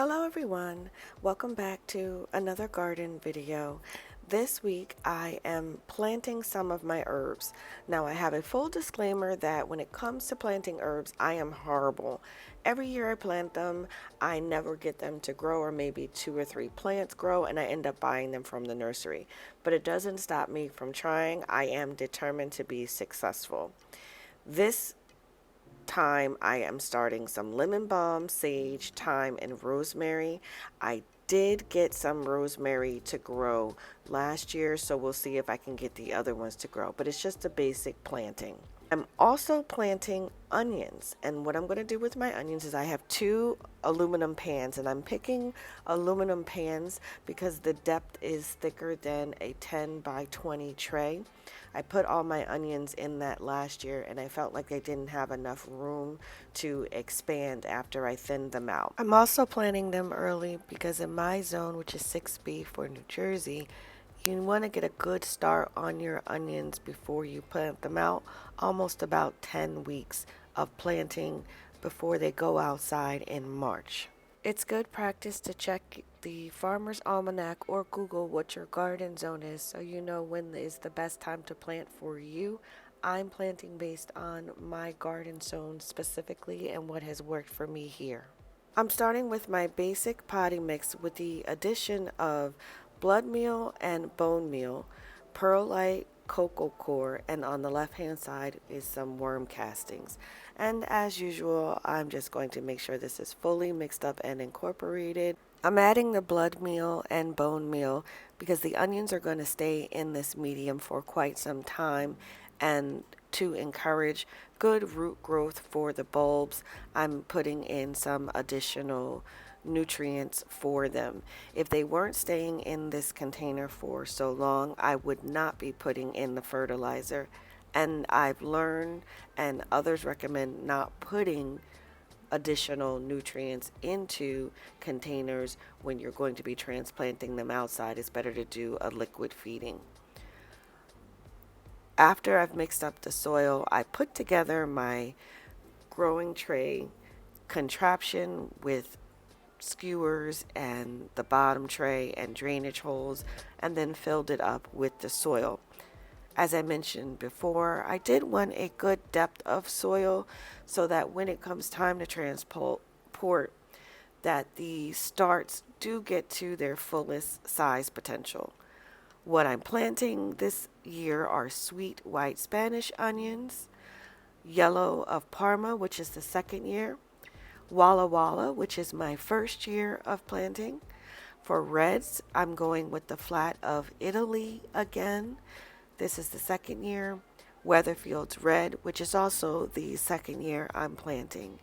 Hello everyone, welcome back to another garden video. This week I am planting some of my herbs. Now I have a full disclaimer that when it comes to planting herbs, I am horrible. Every year I plant them, I never get them to grow, or maybe 2 or 3 plants grow, and I end up buying them from the nursery. But it doesn't stop me from trying. I am determined to be successful. This time I am starting some lemon balm, sage, thyme, and rosemary. I did get some rosemary to grow last year, so we'll see if I can get the other ones to grow, but it's just a basic planting. I'm also planting onions, and what I'm going to do with my onions is I have 2 aluminum pans, and I'm picking aluminum pans because the depth is thicker than a 10 by 20 tray. I put all my onions in that last year, and I felt like they didn't have enough room to expand after I thinned them out. I'm also planting them early because in my zone, which is 6B for New Jersey, you want to get a good start on your onions before you plant them out, almost about 10 weeks of planting before they go outside in March. It's good practice to check the Farmer's Almanac or Google what your garden zone is so you know when is the best time to plant for you. I'm planting based on my garden zone specifically and what has worked for me here. I'm starting with my basic potting mix with the addition of blood meal and bone meal, perlite, cocoa coir, and on the left hand side is some worm castings. And as usual, I'm just going to make sure this is fully mixed up and incorporated. I'm adding the blood meal and bone meal because the onions are going to stay in this medium for quite some time, and to encourage good root growth for the bulbs, I'm putting in some additional nutrients for them. If they weren't staying in this container for so long, I would not be putting in the fertilizer. And I've learned, and others recommend, not putting additional nutrients into containers when you're going to be transplanting them outside. It's better to do a liquid feeding. After I've mixed up the soil, I put together my growing tray contraption with skewers and the bottom tray and drainage holes, and then filled it up with the soil. As I mentioned before, I did want a good depth of soil so that when it comes time to transport, that the starts do get to their fullest size potential. What I'm planting this year are sweet white Spanish onions, yellow of Parma, which is the second year, Walla Walla, which is my first year of planting. For reds, I'm going with the flat of Italy again. This is the second year. Weatherfield's red, which is also the second year I'm planting.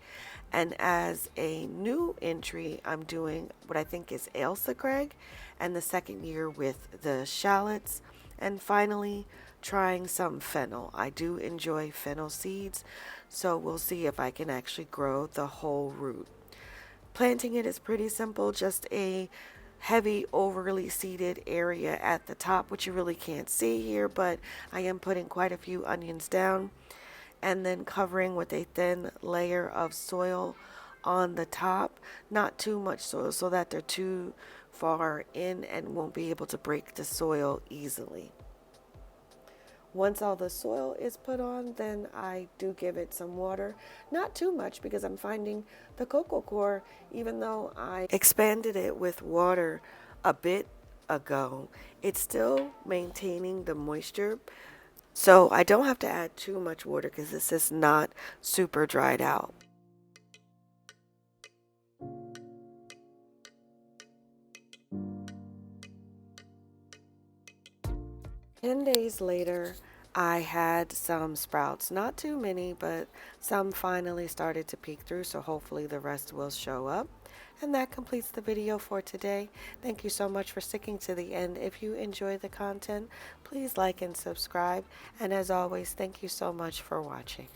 And as a new entry, I'm doing what I think is Ailsa Craig, and the second year with the shallots, and finally trying some fennel. I do enjoy fennel seeds, so we'll see if I can actually grow the whole root. Planting it is pretty simple, just a heavy overly seeded area at the top, which you really can't see here, but I am putting quite a few onions down and then covering with a thin layer of soil on the top. Not too much soil so that they're too far in and won't be able to break the soil easily. Once all the soil is put on, then I do give it some water. Not too much because I'm finding the cocoa coir, even though I expanded it with water a bit ago, it's still maintaining the moisture. So I don't have to add too much water because this is not super dried out. 10 days later, I had some sprouts. Not too many, but some finally started to peek through, so hopefully the rest will show up. And that completes the video for today. Thank you so much for sticking to the end. If you enjoy the content, please like and subscribe. And as always, thank you so much for watching.